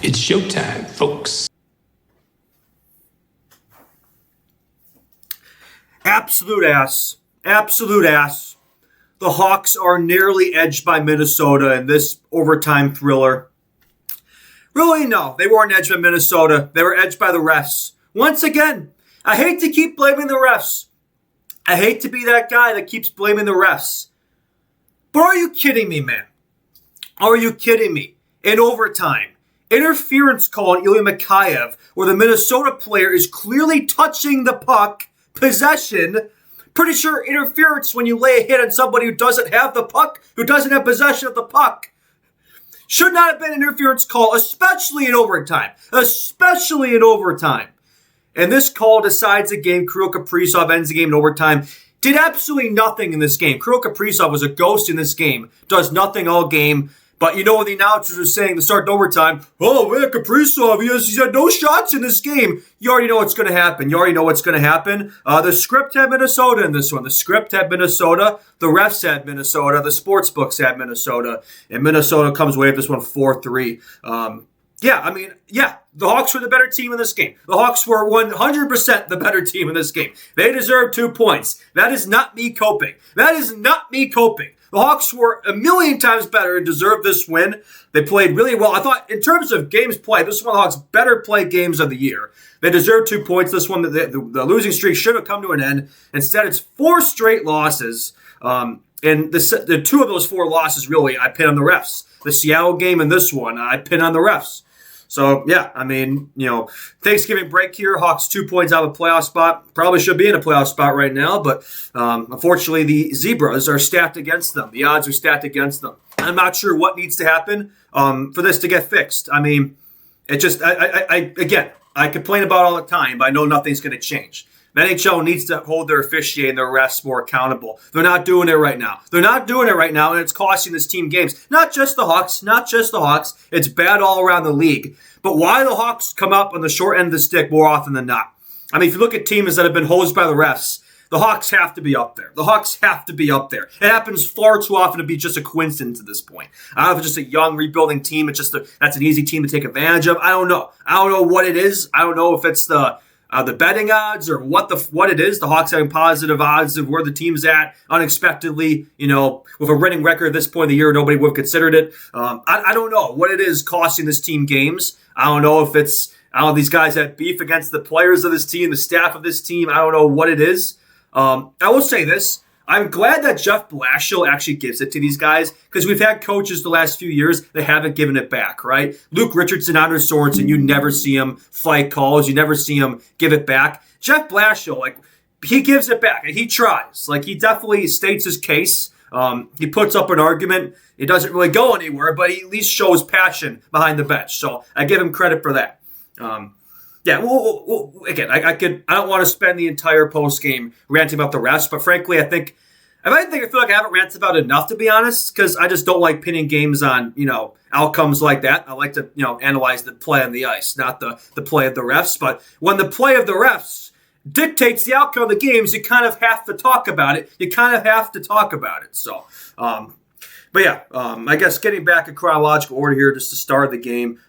It's showtime, folks. Absolute ass. Absolute ass. The Hawks are narrowly edged by Minnesota in this overtime thriller. Really, no. They weren't edged by Minnesota. They were edged by the refs. Once again, I hate to keep blaming the refs. I hate to be that guy that keeps blaming the refs. But are you kidding me, man? Are you kidding me? In overtime, interference call on Ilya Mikheyev, where the Minnesota player is clearly touching the puck, possession. Pretty sure interference when you lay a hit on somebody who doesn't have the puck, who doesn't have possession of the puck. Should not have been an interference call, especially in overtime. Especially in overtime. And this call decides the game. Kirill Kaprizov ends the game in overtime. Did absolutely nothing in this game. Kirill Kaprizov was a ghost in this game. Does nothing all game. But you know what the announcers are saying to start overtime? Oh, man, Kaprizov, he's had no shots in this game. You already know what's going to happen. The script had Minnesota in this one. The script had Minnesota. The refs had Minnesota. The sports books had Minnesota. And Minnesota comes away with this one 4-3. The Hawks were the better team in this game. The Hawks were 100% the better team in this game. They deserve 2 points. That is not me coping. The Hawks were a million times better and deserved this win. They played really well. I thought in terms of games played, this is one of the Hawks' better played games of the year. They deserved 2 points. This one, the losing streak should have come to an end. Instead, it's 4 straight losses. And the 2 of those 4 losses, really, I pin on the refs. The Seattle game and this one, I pin on the refs. So, Thanksgiving break here. Hawks 2 points out of a playoff spot. Probably should be in a playoff spot right now, but unfortunately the Zebras are stacked against them. The odds are stacked against them. I'm not sure what needs to happen for this to get fixed. I mean, it just, I complain about it all the time, but I know nothing's going to change. The NHL needs to hold their officiating, their refs more accountable. They're not doing it right now. And it's costing this team games. Not just the Hawks. It's bad all around the league. But why do the Hawks come up on the short end of the stick more often than not? I mean, if you look at teams that have been hosed by the refs, the Hawks have to be up there. It happens far too often to be just a coincidence at this point. I don't know if it's just a young rebuilding team. That's an easy team to take advantage of. I don't know what it is. I don't know if it's the betting odds or what it is. The Hawks having positive odds of where the team's at unexpectedly, with a winning record at this point of the year, nobody would have considered it. I don't know what it is costing this team games. I don't know if it's, these guys have beef against the players of this team, the staff of this team. I don't know what it is. I will say this. I'm glad that Jeff Blashill actually gives it to these guys because we've had coaches the last few years that haven't given it back, right? Luke Richardson, Anders Sorensen, you never see him fight calls. You never see him give it back. Jeff Blashill, he gives it back and he tries. He definitely states his case. He puts up an argument. It doesn't really go anywhere, but he at least shows passion behind the bench. So I give him credit for that. Again, I don't want to spend the entire post game ranting about the refs, but frankly, I feel like I haven't ranted about it enough, to be honest, because I just don't like pinning games on, outcomes like that. I like to, analyze the play on the ice, not the play of the refs. But when the play of the refs dictates the outcome of the games, you kind of have to talk about it. So, I guess getting back in chronological order here, just to start the game.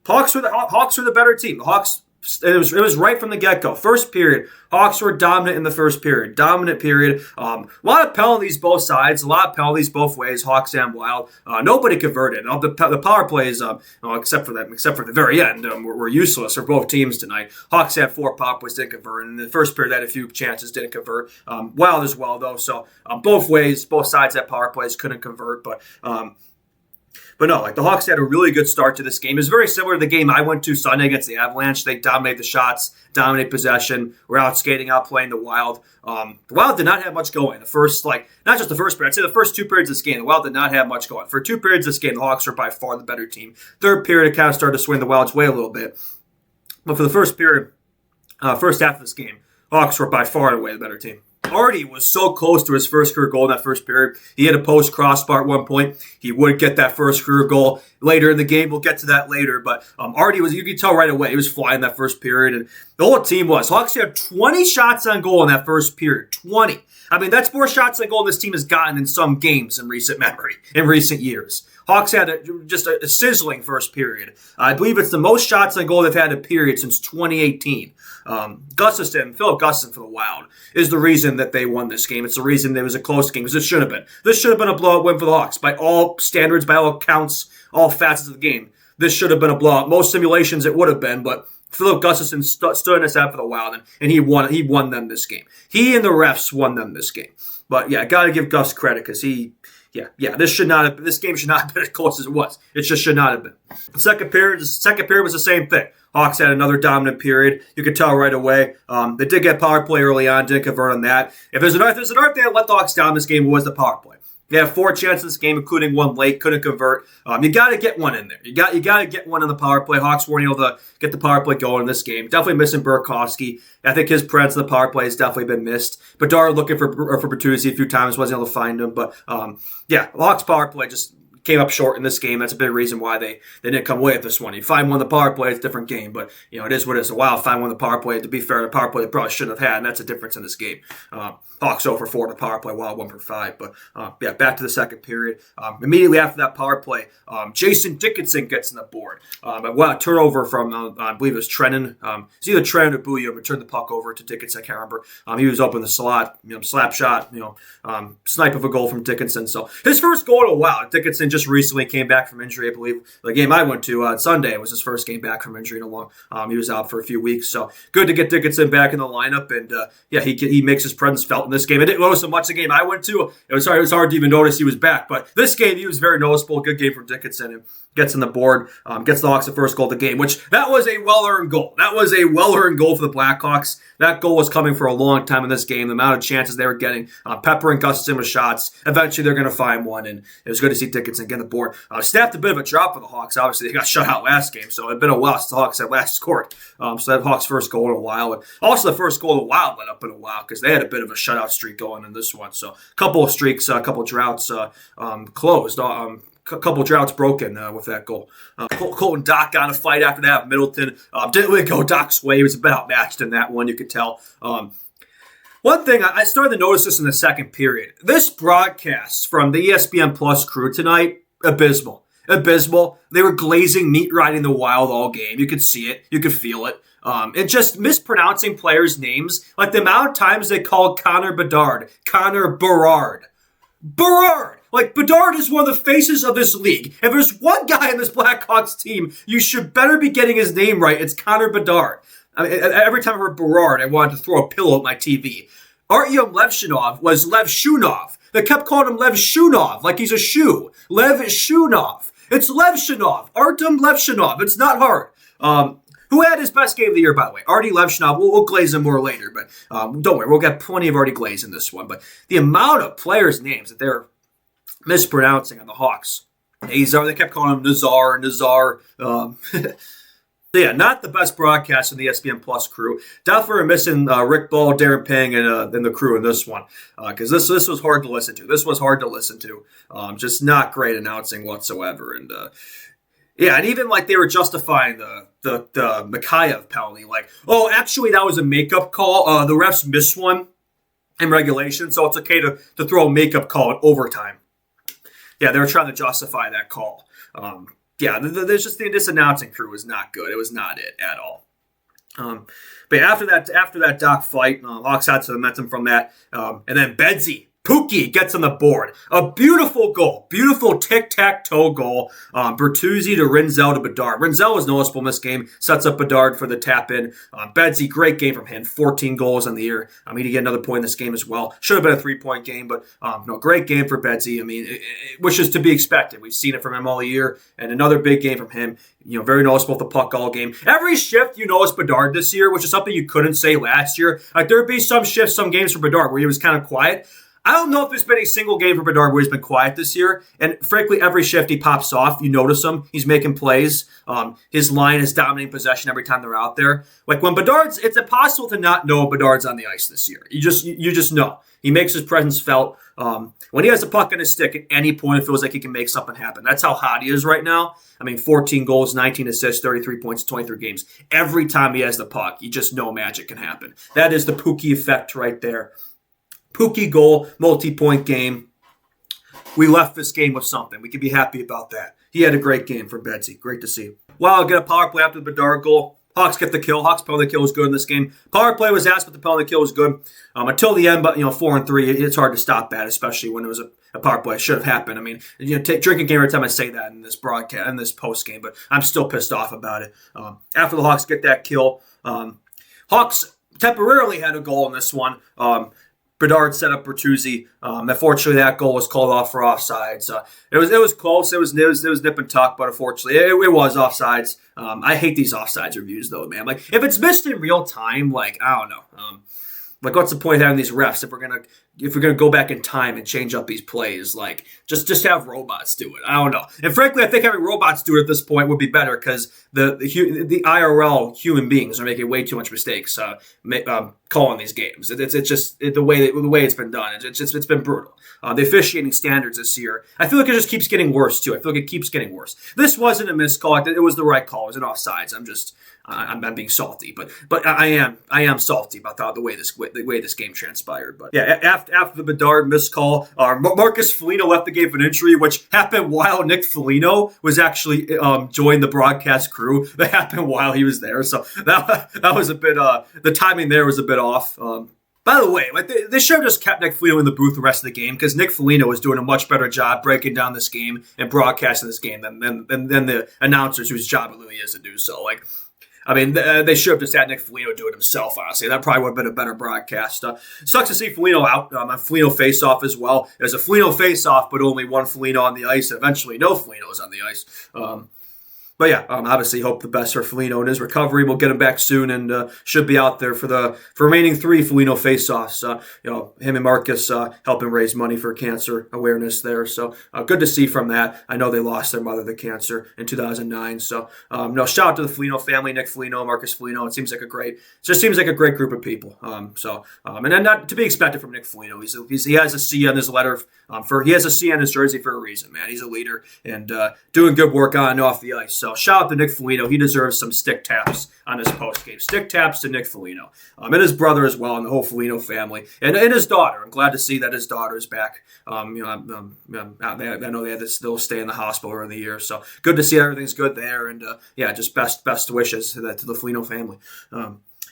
Hawks were the better team. The Hawks, it was right from the get-go. First period, Hawks were dominant in the first period. A lot of penalties both sides, a lot of penalties both ways, Hawks and Wild. Nobody converted. The power plays, except for the very end, were useless for both teams tonight. Hawks had 4 power plays, didn't convert. And in the first period, they had a few chances, didn't convert. Wild as well, though. So both ways, both sides had power plays, couldn't convert. But no, the Hawks had a really good start to this game. It was very similar to the game I went to Sunday against the Avalanche. They dominate the shots, dominate possession. We're out skating, out playing the Wild. The Wild did not have much going. The first, not just the first period, I'd say the first 2 periods of this game, the Wild did not have much going. For 2 periods of this game, the Hawks were by far the better team. Third period, it kind of started to swing the Wild's way a little bit. But for the first period, first half of this game, Hawks were by far and away the better team. Arty was so close to his first career goal in that first period. He had a post crossbar at one point. He would get that first career goal later in the game. We'll get to that later. But Arty you could tell right away, he was flying that first period. And the whole team was. Hawks had 20 shots on goal in that first period. 20. I mean, that's more shots on goal this team has gotten in some games in recent memory, in recent years. Hawks had just a sizzling first period. I believe it's the most shots on goal they've had in a period since 2018. Philip Gustafson for the Wild is the reason that they won this game. It's the reason it was a close game, because it should have been. This should have been a blowout win for the Hawks. By all standards, by all counts, all facets of the game, this should have been a blowout. Most simulations it would have been, but Philip Gustafson stood in his head for the Wild, and he won them this game. He and the refs won them this game. But yeah, got to give Gus credit, because this game should not have been as close as it was. It just should not have been. The second period was the same thing. Hawks had another dominant period. You could tell right away. They did get power play early on, didn't convert on that. If there's an art they let the Hawks down this game, it was the power play. They had 4 chances this game, including one late, couldn't convert. You got to get one in there. You got to get one in the power play. Hawks weren't able to get the power play going in this game. Definitely missing Burakovsky. I think his presence in the power play has definitely been missed. Bedard looking for Bertuzzi a few times, wasn't able to find him. But the Hawks power play just came up short in this game. That's a big reason why they didn't come away with this one. You find one in the power play, it's a different game. But it is what it is. The Wild find one in the power play. To be fair, the power play they probably shouldn't have had, and that's a difference in this game. Hawks 0 for 4 to power play, Wild 1 for 5. But back to the second period. Immediately after that power play, Jason Dickinson gets on the board. A turnover from, I believe it was Trennan. It's either Trennan or Bouillon, but turned the puck over to Dickinson. I can't remember. He was up in the slot, slap shot, snipe of a goal from Dickinson. So his first goal in a while. Dickinson just recently came back from injury, I believe. The game I went to on Sunday was his first game back from injury in a long. He was out for a few weeks. So good to get Dickinson back in the lineup. And he makes his presence felt in this game. It didn't notice so much the game I went to. It was hard to even notice he was back. But this game, he was very noticeable. Good game from Dickinson. And gets on the board, gets the Hawks the first goal of the game, which that was a well-earned goal. That was a well-earned goal for the Blackhawks. That goal was coming for a long time in this game. The amount of chances they were getting, peppering Gustafson with shots. Eventually, they're going to find one, and it was good to see Dickinson get the board. Snapped a bit of a drop for the Hawks. Obviously, they got shut out last game, so it had been a while since the Hawks had last scored. So that Hawks' first goal in a while. And also the first goal of the Wild let up in a while, because they had a bit of a shutout streak going in this one. So a couple of streaks, a couple of droughts closed. A couple droughts broken with that goal. Colton Dock got in a fight after that. Middleton didn't really go Dock's way. He was a bit outmatched in that one, you could tell. One thing, I started to notice this in the second period. This broadcast from the ESPN Plus crew tonight, abysmal. They were glazing, meat riding the Wild all game. You could see it. You could feel it. And just mispronouncing players' names. Like the amount of times they called Connor Bedard, Connor Berard. Like, Bedard is one of the faces of this league. If there's one guy in this Blackhawks team, you should better be getting his name right. It's Connor Bedard. I mean, every time I heard Berard, I wanted to throw a pillow at my TV. Artyom Levshunov was Lev Shunov. They kept calling him Lev Shunov, like he's a shoe. Lev Shunov. It's Levshunov. Artyom Levshunov. It's not hard. Who had his best game of the year, by the way? Arty Levshunov. We'll glaze him more later, but don't worry. We'll get plenty of Arty glaze in this one. But the amount of players' names that they're mispronouncing on the Hawks. They kept calling him Nazar. Yeah, not the best broadcast in the ESPN Plus crew. Definitely missing Rick Ball, Darren Pang, and the crew in this one, because this was hard to listen to. Just not great announcing whatsoever. And and even like they were justifying the Mikheyev penalty, like, oh, actually that was a makeup call. The refs missed one in regulation, so it's okay to throw a makeup call in overtime. Yeah, they were trying to justify that call. There's just this announcing crew was not good. It was not it at all. But after that Doc fight, Hawks had some momentum from that, and then Pookie gets on the board. A beautiful goal. Beautiful tic-tac-toe goal. Bertuzzi to Rinzel to Bedard. Rinzel was noticeable in this game. Sets up Bedard for the tap-in. Bedsy, great game from him. 14 goals on the year. He did get another point in this game as well. Should have been a 3-point game, but great game for Bedsy. Which is to be expected. We've seen it from him all year. And another big game from him. Very noticeable with the puck all game. Every shift you notice Bedard this year, which is something you couldn't say last year. Like, there'd be some shifts, some games for Bedard where he was kind of quiet. I don't know if there's been a single game for Bedard where he's been quiet this year. And frankly, every shift he pops off, you notice him. He's making plays. His line is dominating possession every time they're out there. Like when it's impossible to not know Bedard's on the ice this year. You just know. He makes his presence felt. When he has the puck on his stick at any point, it feels like he can make something happen. That's how hot he is right now. 14 goals, 19 assists, 33 points, 23 games. Every time he has the puck, you just know magic can happen. That is the Pookie effect right there. Pookie goal, multi-point game. we left this game with something. We can be happy about that. He had a great game for Bedsy. Great to see. Wow, get a power play after the Bedard goal. Hawks get the kill. Hawks penalty kill was good in this game. Power play was asked, but the penalty kill was good until the end. But 4-3, it's hard to stop that, especially when it was a power play. It should have happened. I mean, drinking game every time I say that in this broadcast, in this post game. But I'm still pissed off about it. After the Hawks get that kill, Hawks temporarily had a goal in this one. Bedard set up Bertuzzi. Unfortunately, that goal was called off for offsides. It was close. It was nip and tuck, but unfortunately, it was offsides. I hate these offsides reviews, though, man. Like, if it's missed in real time, like, I don't know. Like, what's the point of having these refs if we're gonna go back in time and change up these plays? Like, just have robots do it. I don't know. And frankly, I think having robots do it at this point would be better because the IRL human beings are making way too much mistakes calling these games. It's just the way it's been done. It's been brutal. The officiating standards this year, I feel like it just keeps getting worse too. I feel like it keeps getting worse. This wasn't a missed call. It was the right call. It was an offsides. I'm being salty, but I am salty about the way this game transpired. But yeah, after the Bedard missed call, Marcus Felino left the game for an injury, which happened while Nick Felino was actually joined the broadcast crew. That happened while he was there, so that was a bit. The timing there was a bit off. By the way, like they should have just kept Nick Felino in the booth the rest of the game because Nick Felino was doing a much better job breaking down this game and broadcasting this game than the announcers whose job it really is to do so. Like, I mean, they should have just had Nick Felino do it himself, honestly. That probably would have been a better broadcast. Sucks to see Felino out on Felino face-off as well. There's a Felino face-off, but only one Felino on the ice, and eventually no Felinos on the ice. But yeah, obviously hope the best for Felino in his recovery. We'll get him back soon and should be out there for remaining 3 Felino face-offs. Him and Marcus helping raise money for cancer awareness there. So good to see from that. I know they lost their mother to cancer in 2009. So shout out to the Felino family, Nick Felino, Marcus Felino. It seems like a great group of people. And then not to be expected from Nick Felino. He has a C on his letter he has a C on his jersey for a reason, man. He's a leader and doing good work on and off the ice. So shout out to Nick Felino. He deserves some stick taps on his post game. Stick taps to Nick Felino and his brother as well, and the whole Felino family, and his daughter. I'm glad to see that his daughter is back. I know they had to still stay in the hospital early in the year, so good to see everything's good there. And just best wishes to the Felino family.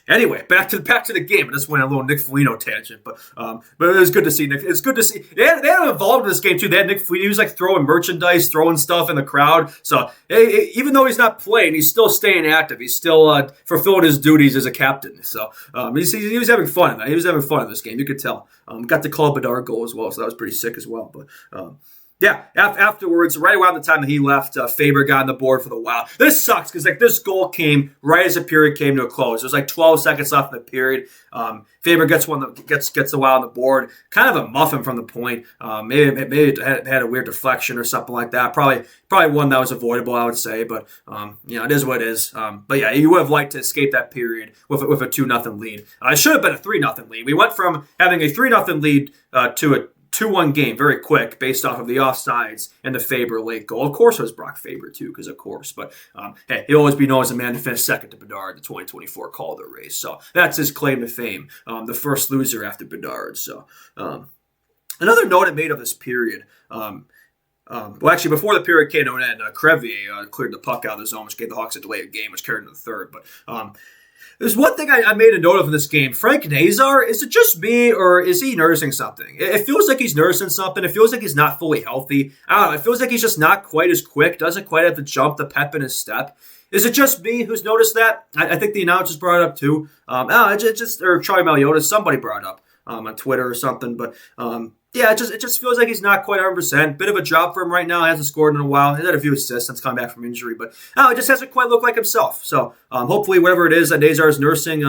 Anyway, back to the game. I just went on a little Nick Felino tangent, but it was good to see Nick. It's good to see they had him involved in this game too. They had Nick Felino. He was like throwing merchandise, throwing stuff in the crowd. So even though he's not playing, he's still staying active. He's still fulfilling his duties as a captain. So he was having fun. He was having fun in this game. You could tell. Got to call Bedard goal as well, so that was pretty sick as well. But. Yeah, afterwards, right around the time that he left, Faber got on the board for the Wild. This sucks because this goal came right as the period came to a close. There's 12 seconds left in the period. Faber gets the Wild on the board. Kind of a muffin from the point. Maybe it had a weird deflection or something like that. Probably one that was avoidable, I would say. But it is what it is. But yeah, you would have liked to escape that period with a 2-0 lead. It should have been a 3-0 lead. We went from having a 3-0 lead to a 2-1 game very quick based off of the offsides and the Faber late goal. Of course it was Brock Faber too, because of course. But hey, he'll always be known as the man to finish second to Bedard, the 2024 Calder race. So that's his claim to fame, the first loser after Bedard. So another note I made of this period, actually before the period came to an end, Crevier cleared the puck out of the zone, which gave the Hawks a delayed game, which carried into the third. But there's one thing I made a note of in this game. Frank Nazar, is it just me or is he nursing something? It feels like he's nursing something. It feels like he's not fully healthy. I don't know. It feels like he's just not quite as quick, doesn't quite have the jump, the pep in his step. Is it just me who's noticed that? I think the announcers brought it up too. Or Charlie Maliotis, somebody brought it up on Twitter or something. But it just feels like he's not quite 100%. Bit of a drop for him right now. He hasn't scored in a while. He's had a few assists since coming back from injury, but it just hasn't quite looked like himself. So hopefully whatever it is that Nazar is nursing,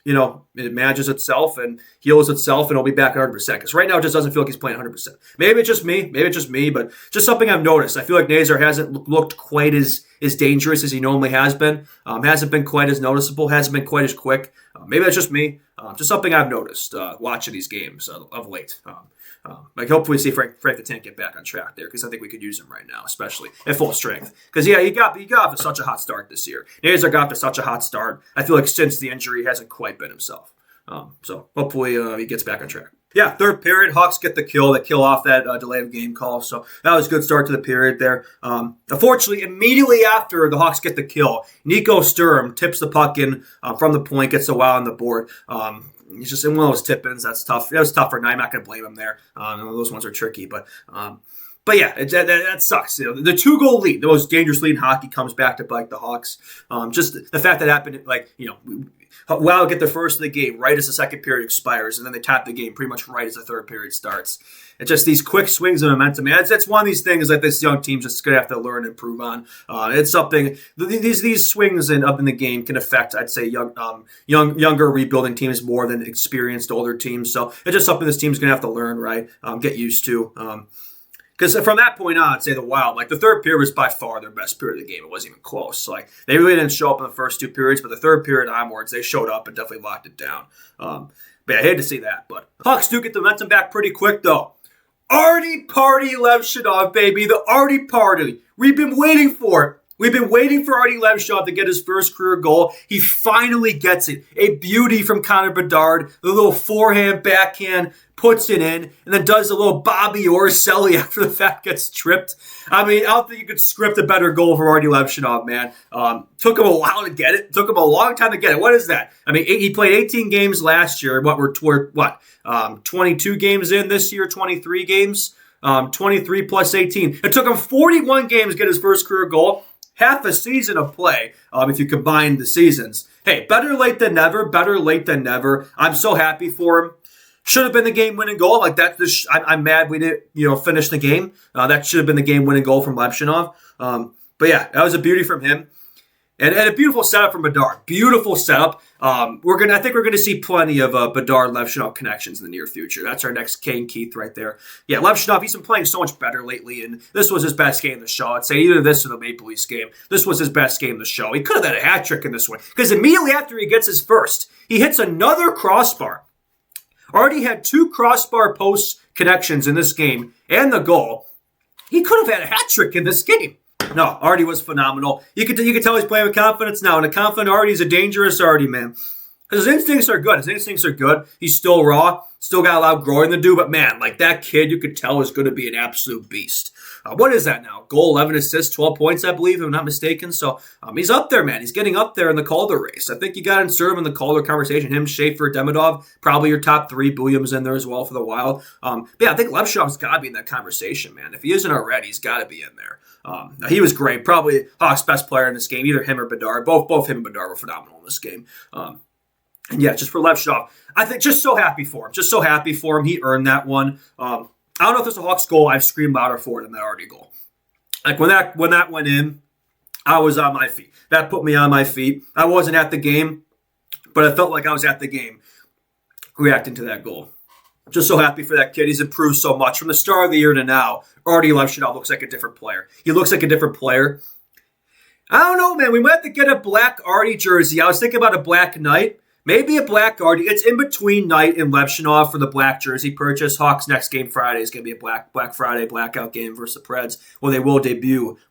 it manages itself and heals itself, and he'll be back at 100%. Because right now it just doesn't feel like he's playing 100%. Maybe it's just me, but just something I've noticed. I feel like Nazar hasn't looked quite as dangerous as he normally has been. Hasn't been quite as noticeable. Hasn't been quite as quick. Maybe that's just me. Just something I've noticed watching these games of late. Hopefully see Frank the Tank get back on track there, because I think we could use him right now, especially at full strength. Because he got off to such a hot start this year. Nazar got off to such a hot start. I feel like since the injury, he hasn't quite been himself. So hopefully he gets back on track. Yeah, third period, Hawks get the kill. They kill off that delay of game call. So that was a good start to the period there. Unfortunately, immediately after the Hawks get the kill, Nico Sturm tips the puck in from the point, gets a wow on the board. He's just in one of those tip-ins. That's tough. That was tough for night. I'm not going to blame him there. Those ones are tricky, but yeah, that sucks. You know, the 2-goal lead, the most dangerous lead in hockey, comes back to bite the Hawks. Just the fact that happened, Wild get the first of the game right as the second period expires, and then they tap the game pretty much right as the third period starts. It's just these quick swings of momentum. Man, it's one of these things that this young team's just going to have to learn and improve on. It's something, these swings up in the game can affect, I'd say, younger rebuilding teams more than experienced older teams. So it's just something this team's going to have to learn, right? Get used to. Because from that point on, I'd say the Wild, the third period was by far their best period of the game. It wasn't even close. They really didn't show up in the first two periods, but the third period onwards, they showed up and definitely locked it down. But yeah, I hate to see that. But Hawks do get the momentum back pretty quick, though. Arty Party Levshunov, baby. The Arty Party. We've been waiting for it. We've been waiting for Arty Levshunov to get his first career goal. He finally gets it. A beauty from Connor Bedard. The little forehand, backhand, puts it in, and then does a little Bobby Orselli after the fact gets tripped. I don't think you could script a better goal for Arty Levshunov, man. Took him a while to get it. Took him a long time to get it. What is that? He played 18 games last year. We're 22 games in this year, 23 games, 23 plus 18. It took him 41 games to get his first career goal. Half a season of play, if you combine the seasons. Hey, better late than never. I'm so happy for him. Should have been the game-winning goal. I'm mad we didn't, finish the game. That should have been the game-winning goal from Levshunov. But yeah, that was a beauty from him. And a beautiful setup from Bedard. Beautiful setup. I think we're gonna see plenty of Bedard Levshunov connections in the near future. That's our next Kane Keith right there. Yeah, Levshunov, he's been playing so much better lately, and this was his best game of the show. I'd say either this or the Maple Leafs game. This was his best game of the show. He could have had a hat trick in this one because immediately after he gets his first, he hits another crossbar. Already had 2 crossbar post connections in this game and the goal. He could have had a hat trick in this game. No, Arty was phenomenal. You could tell he's playing with confidence now, and a confident Arty is a dangerous Arty, man. His instincts are good. He's still raw, still got a lot of growing to do, but man, that kid, you could tell is going to be an absolute beast. What is that now? Goal, 11 assists, 12 points, I believe, if I'm not mistaken. So he's up there, man. He's getting up there in the Calder race. I think you got to insert him in the Calder conversation. Him, Schaefer, Demidov, probably your top 3. Williams in there as well for the Wild. Yeah, I think Levshunov's got to be in that conversation, man. If he isn't already, he's got to be in there. He was great. Probably Hawks' best player in this game, either him or Bedard. Both him and Bedard were phenomenal in this game. And yeah, just for Levshunov, I think just so happy for him. He earned that one. I don't know if there's a Hawks goal I've screamed louder for than that Arty goal. When that went in, I was on my feet. That put me on my feet. I wasn't at the game, but I felt like I was at the game reacting to that goal. Just so happy for that kid. He's improved so much. From the start of the year to now, Arty Levshunov looks like a different player. He looks like a different player. I don't know, man. We might have to get a black Arty jersey. I was thinking about a black Knight. Maybe a black Arty. It's in between Knight and Levshunov for the black jersey purchase. Hawks' next game Friday is going to be a Black Friday blackout game versus the Preds, where they will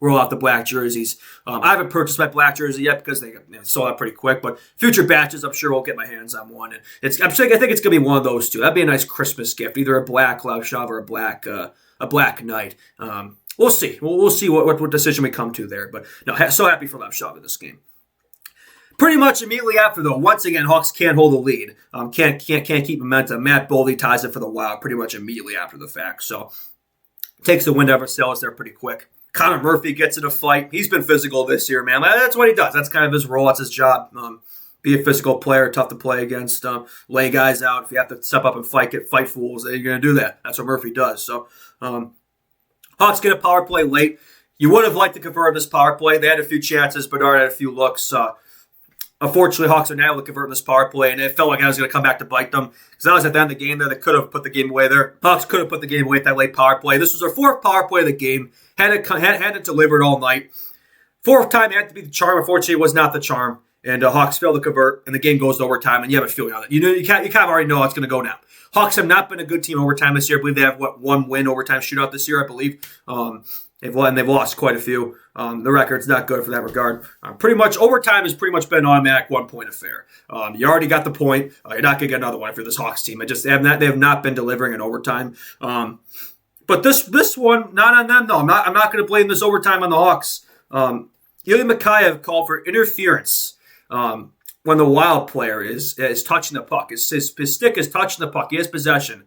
roll out the black jerseys. I haven't purchased my black jersey yet because they sold out pretty quick, but future batches, I'm sure we'll get my hands on one. And I think it's going to be one of those two. That'd be a nice Christmas gift, either a black Levshunov or a black Knight. We'll see. We'll see what decision we come to there. But no, so happy for Levshunov in this game. Pretty much immediately after, though, once again, Hawks can't hold the lead. Can't keep momentum. Matt Boldy ties it for the Wild pretty much immediately after the fact. So takes the wind out of sails there pretty quick. Connor Murphy gets in a fight. He's been physical this year, man. That's what he does. That's kind of his role. That's his job. Be a physical player, tough to play against, lay guys out. If you have to step up and fight fools, then you're going to do that. That's what Murphy does. So Hawks get a power play late. You would have liked to convert this power play. They had a few chances. Bedard had a few looks. Unfortunately, Hawks are now able to convert this power play, and it felt like I was going to come back to bite them. Because that was at the end of the game there. They could have put the game away there. Hawks could have put the game away at that late power play. This was our 4th power play of the game. Had it delivered all night. 4th time had to be the charm. Unfortunately, it was not the charm. And Hawks failed to convert, and the game goes to overtime, and you have a feeling on it. You kind of already know how it's going to go now. Hawks have not been a good team overtime this year. I believe they have, 1 win overtime shootout this year, I believe. They've lost quite a few. The record's not good for that regard. Pretty much overtime has pretty much been an automatic 1 point affair. You already got the point. You're not going to get another one for this Hawks team. They have not been delivering in overtime. But this one, not on them. No, I'm not going to blame this overtime on the Hawks. Ilya Mikheyev called for interference when the Wild player is touching the puck. His stick is touching the puck. He has possession.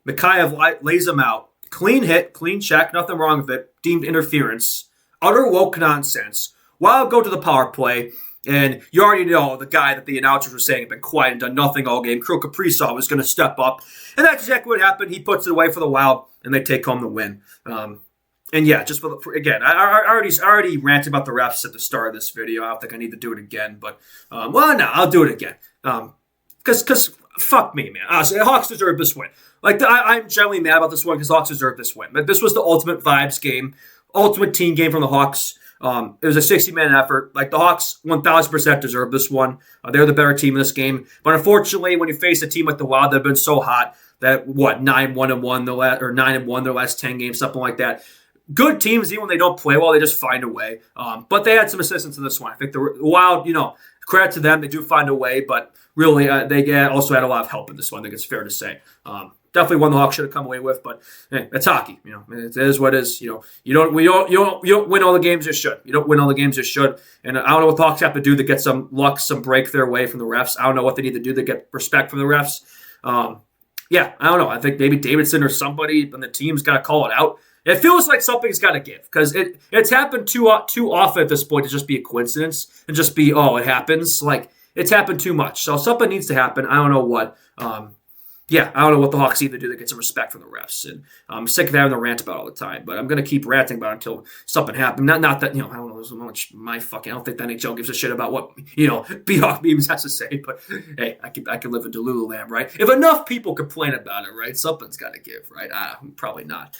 Mikheyev lays him out. Clean hit, clean check, nothing wrong with it. Deemed interference. Utter woke nonsense. Wild go to the power play, and you already know the guy that the announcers were saying had been quiet and done nothing all game. Kirill Kaprizov was going to step up, and that's exactly what happened. He puts it away for the Wild, and they take home the win. And yeah, just again, I already ranted about the refs at the start of this video. I don't think I need to do it again, but I'll do it again. Because fuck me, man. Honestly, the Hawks deserve this win. I'm generally mad about this one because Hawks deserve this win. But this was the ultimate vibes game, ultimate team game from the Hawks. It was a 60-man effort. The Hawks 1,000% deserve this one. They're the better team in this game. But unfortunately, when you face a team like the Wild that have been so hot, that 9-1 their last 10 games, something like that. Good teams, even when they don't play well, they just find a way. But they had some assistance in this one. I think the Wild, credit to them, they do find a way. But really, they also had a lot of help in this one. I think it's fair to say. Definitely one the Hawks should have come away with, but hey, it's hockey. It is what it is. You don't win all the games you should. You don't win all the games you should. And I don't know what the Hawks have to do to get some luck, some break their way from the refs. I don't know what they need to do to get respect from the refs. I don't know. I think maybe Davidson or somebody on the team's got to call it out. It feels like something's got to give because it's happened too often at this point to just be a coincidence and just be, it happens. It's happened too much. So something needs to happen. I don't know what. I don't know what the Hawks need to do to get some respect from the refs. And I'm sick of having to rant about it all the time, but I'm going to keep ranting about it until something happens. Not that, I don't know, there's much I don't think the NHL gives a shit about what, B-Hawk Beams has to say, but hey, I can live in Delululand, right? If enough people complain about it, right, something's got to give, right? Probably not.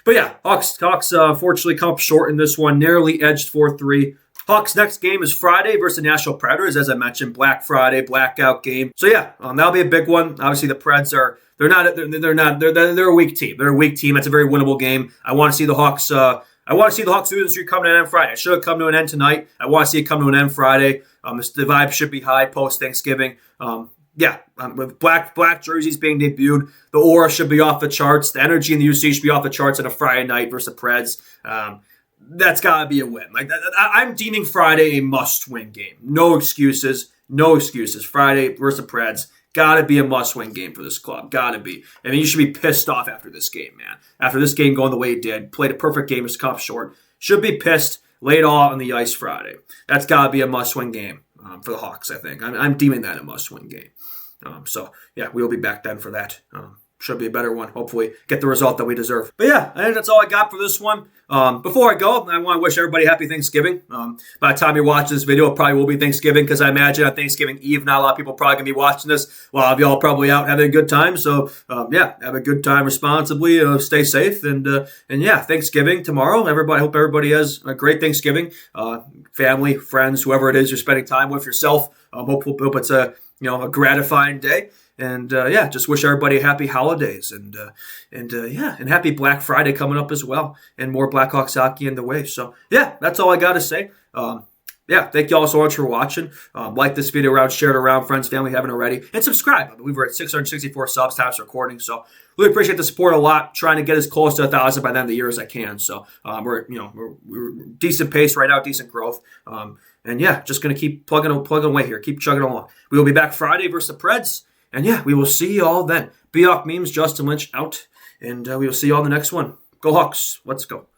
But yeah, Hawks unfortunately come up short in this one, narrowly edged 4-3. Hawks' next game is Friday versus the Nashville Predators, as I mentioned, Black Friday, blackout game. So yeah, that'll be a big one. Obviously, the Preds they're a weak team. They're a weak team. It's a very winnable game. I want to see the Hawks. I want to see the Hawks do this streak come to an end Friday. It should have come to an end tonight. I want to see it come to an end Friday. The vibe should be high post Thanksgiving. With black jerseys being debuted, the aura should be off the charts. The energy in the UC should be off the charts on a Friday night versus the Preds. That's got to be a win. I'm deeming Friday a must-win game. No excuses. Friday versus the Preds. Got to be a must-win game for this club. Got to be. I mean, you should be pissed off after this game, man. After this game going the way it did, played a perfect game, just come up short. Should be pissed, laid all on the ice Friday. That's got to be a must-win game for the Hawks, I think. I'm deeming that a must-win game. We'll be back then for that. Should be a better one. Hopefully get the result that we deserve. But yeah, I think that's all I got for this one. Before I go, I want to wish everybody happy Thanksgiving. By the time you watch this video, it probably will be Thanksgiving because I imagine on Thanksgiving Eve, not a lot of people are probably going to be watching this. A lot of y'all probably out having a good time. So have a good time responsibly. Stay safe. And Thanksgiving tomorrow. Hope everybody has a great Thanksgiving. Family, friends, whoever it is you're spending time with, yourself. Hope it's a gratifying day. And just wish everybody happy holidays and happy Black Friday coming up as well, and more Blackhawks hockey in the way. So that's all I got to say. Thank you all so much for watching. Like this video around, share it around, friends, family, haven't already, and subscribe. I believe we're at 664 subs, times recording. So really appreciate the support a lot. Trying to get as close to 1,000 by the end of the year as I can. So we're decent pace right now, decent growth. Just gonna keep plugging away here, keep chugging along. We will be back Friday versus the Preds. And we will see you all then. B-Hawk Memes, Justin Lynch out. And we will see you all in the next one. Go Hawks. Let's go.